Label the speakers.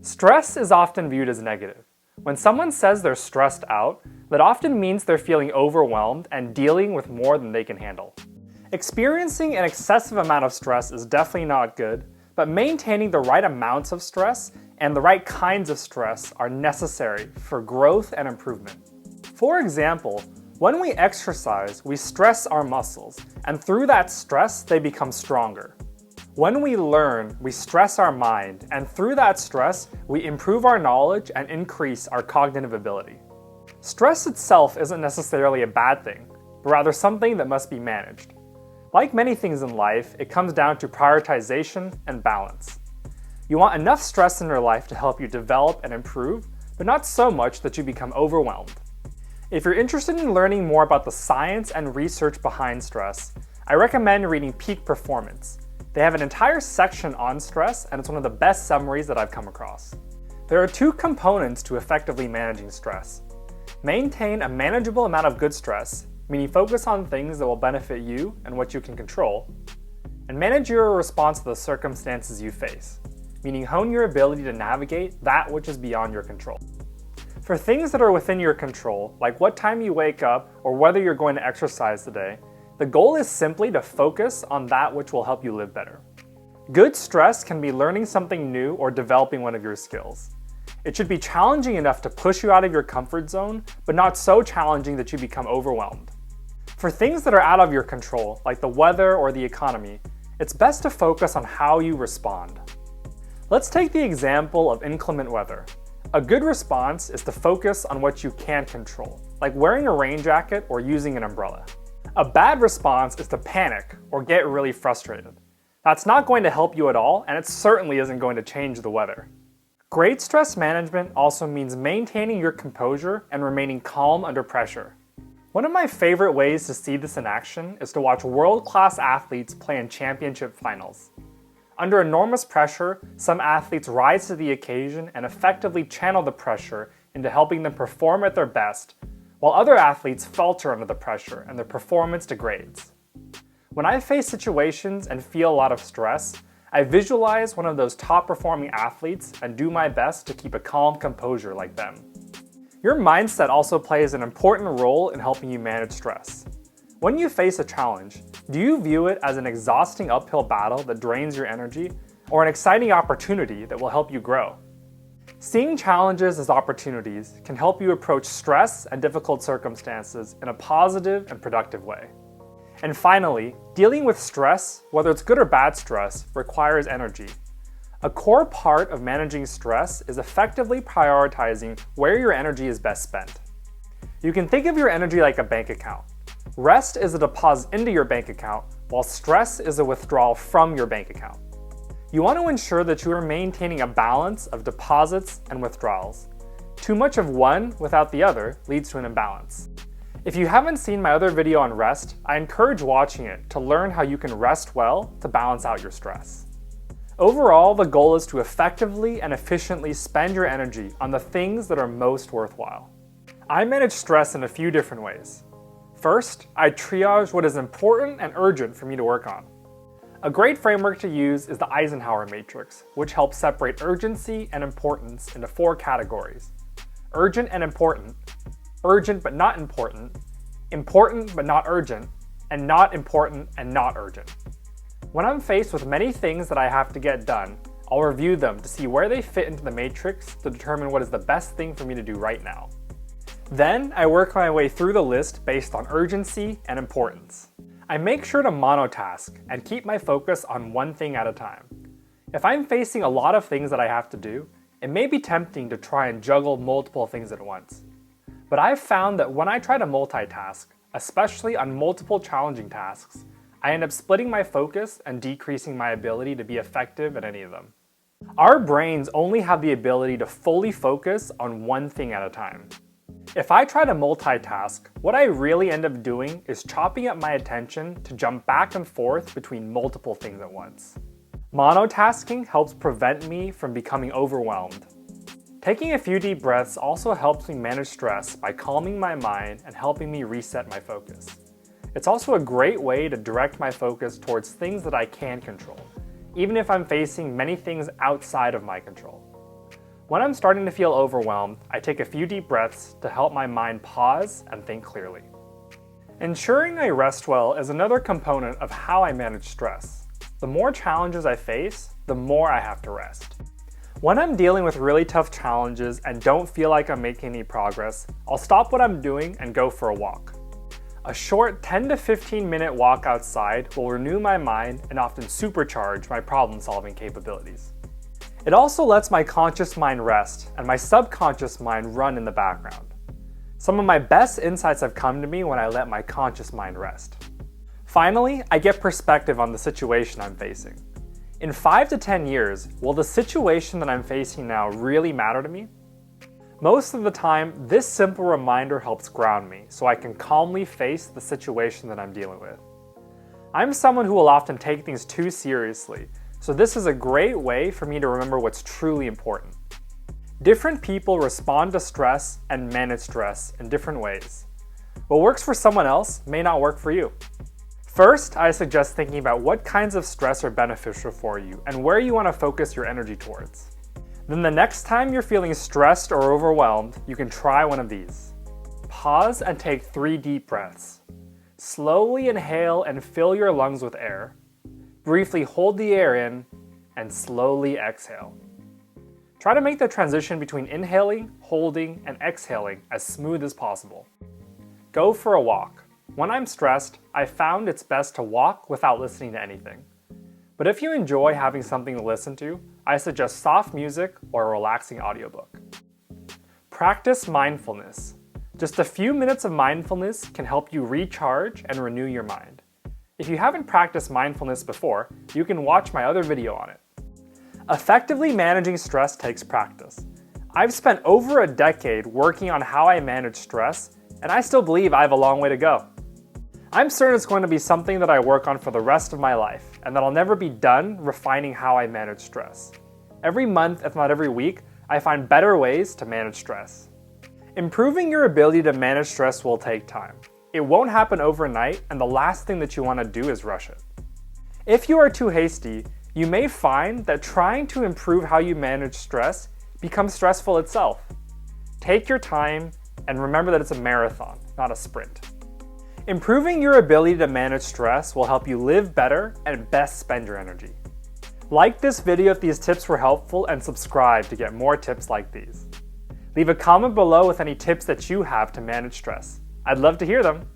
Speaker 1: Stress is often viewed as negative. When someone says they're stressed out, that often means they're feeling overwhelmed and dealing with more than they can handle. Experiencing an excessive amount of stress is definitely not good, but maintaining the right amounts of stress and the right kinds of stress are necessary for growth and improvement. For example, when we exercise, we stress our muscles, and through that stress, they become stronger. When we learn, we stress our mind, and through that stress, we improve our knowledge and increase our cognitive ability. Stress itself isn't necessarily a bad thing, but rather something that must be managed. Like many things in life, it comes down to prioritization and balance. You want enough stress in your life to help you develop and improve, but not so much that you become overwhelmed. If you're interested in learning more about the science and research behind stress, I recommend reading Peak Performance. They have an entire section on stress, and it's one of the best summaries that I've come across. There are two components to effectively managing stress. Maintain a manageable amount of good stress, meaning focus on things that will benefit you and what you can control, and manage your response to the circumstances you face, meaning hone your ability to navigate that which is beyond your control. For things that are within your control, like what time you wake up or whether you're going to exercise today, the goal is simply to focus on that which will help you live better. Good stress can be learning something new or developing one of your skills. It should be challenging enough to push you out of your comfort zone, but not so challenging that you become overwhelmed. For things that are out of your control, like the weather or the economy, it's best to focus on how you respond. Let's take the example of inclement weather. A good response is to focus on what you can control, like wearing a rain jacket or using an umbrella. A bad response is to panic or get really frustrated. That's not going to help you at all, and it certainly isn't going to change the weather. Great stress management also means maintaining your composure and remaining calm under pressure. One of my favorite ways to see this in action is to watch world-class athletes play in championship finals. Under enormous pressure, some athletes rise to the occasion and effectively channel the pressure into helping them perform at their best, while other athletes falter under the pressure and their performance degrades. When I face situations and feel a lot of stress, I visualize one of those top-performing athletes and do my best to keep a calm composure like them. Your mindset also plays an important role in helping you manage stress. When you face a challenge, do you view it as an exhausting uphill battle that drains your energy, or an exciting opportunity that will help you grow? Seeing challenges as opportunities can help you approach stress and difficult circumstances in a positive and productive way. And finally, dealing with stress, whether it's good or bad stress, requires energy. A core part of managing stress is effectively prioritizing where your energy is best spent. You can think of your energy like a bank account. Rest is a deposit into your bank account, while stress is a withdrawal from your bank account. You want to ensure that you are maintaining a balance of deposits and withdrawals. Too much of one without the other leads to an imbalance. If you haven't seen my other video on rest, I encourage watching it to learn how you can rest well to balance out your stress. Overall, the goal is to effectively and efficiently spend your energy on the things that are most worthwhile. I manage stress in a few different ways. First, I triage what is important and urgent for me to work on. A great framework to use is the Eisenhower matrix, which helps separate urgency and importance into 4 categories. Urgent and important, urgent but not important, important but not urgent, and not important and not urgent. When I'm faced with many things that I have to get done, I'll review them to see where they fit into the matrix to determine what is the best thing for me to do right now. Then, I work my way through the list based on urgency and importance. I make sure to monotask and keep my focus on one thing at a time. If I'm facing a lot of things that I have to do, it may be tempting to try and juggle multiple things at once. But I've found that when I try to multitask, especially on multiple challenging tasks, I end up splitting my focus and decreasing my ability to be effective at any of them. Our brains only have the ability to fully focus on one thing at a time. If I try to multitask, what I really end up doing is chopping up my attention to jump back and forth between multiple things at once. Monotasking helps prevent me from becoming overwhelmed. Taking a few deep breaths also helps me manage stress by calming my mind and helping me reset my focus. It's also a great way to direct my focus towards things that I can control, even if I'm facing many things outside of my control. When I'm starting to feel overwhelmed, I take a few deep breaths to help my mind pause and think clearly. Ensuring I rest well is another component of how I manage stress. The more challenges I face, the more I have to rest. When I'm dealing with really tough challenges and don't feel like I'm making any progress, I'll stop what I'm doing and go for a walk. A short 10 to 15 minute walk outside will renew my mind and often supercharge my problem-solving capabilities. It also lets my conscious mind rest and my subconscious mind run in the background. Some of my best insights have come to me when I let my conscious mind rest. Finally, I get perspective on the situation I'm facing. In 5 to 10 years, will the situation that I'm facing now really matter to me? Most of the time, this simple reminder helps ground me so I can calmly face the situation that I'm dealing with. I'm someone who will often take things too seriously, so this is a great way for me to remember what's truly important. Different people respond to stress and manage stress in different ways. What works for someone else may not work for you. First, I suggest thinking about what kinds of stress are beneficial for you and where you want to focus your energy towards. Then the next time you're feeling stressed or overwhelmed, you can try one of these. Pause and take 3 deep breaths. Slowly inhale and fill your lungs with air. Briefly hold the air in and slowly exhale. Try to make the transition between inhaling, holding, and exhaling as smooth as possible. Go for a walk. When I'm stressed, I've found it's best to walk without listening to anything. But if you enjoy having something to listen to, I suggest soft music or a relaxing audiobook. Practice mindfulness. Just a few minutes of mindfulness can help you recharge and renew your mind. If you haven't practiced mindfulness before, you can watch my other video on it. Effectively managing stress takes practice. I've spent over a decade working on how I manage stress, and I still believe I have a long way to go. I'm certain it's going to be something that I work on for the rest of my life, and that I'll never be done refining how I manage stress. Every month, if not every week, I find better ways to manage stress. Improving your ability to manage stress will take time. It won't happen overnight, and the last thing that you want to do is rush it. If you are too hasty, you may find that trying to improve how you manage stress becomes stressful itself. Take your time and remember that it's a marathon, not a sprint. Improving your ability to manage stress will help you live better and best spend your energy. Like this video if these tips were helpful and subscribe to get more tips like these. Leave a comment below with any tips that you have to manage stress. I'd love to hear them.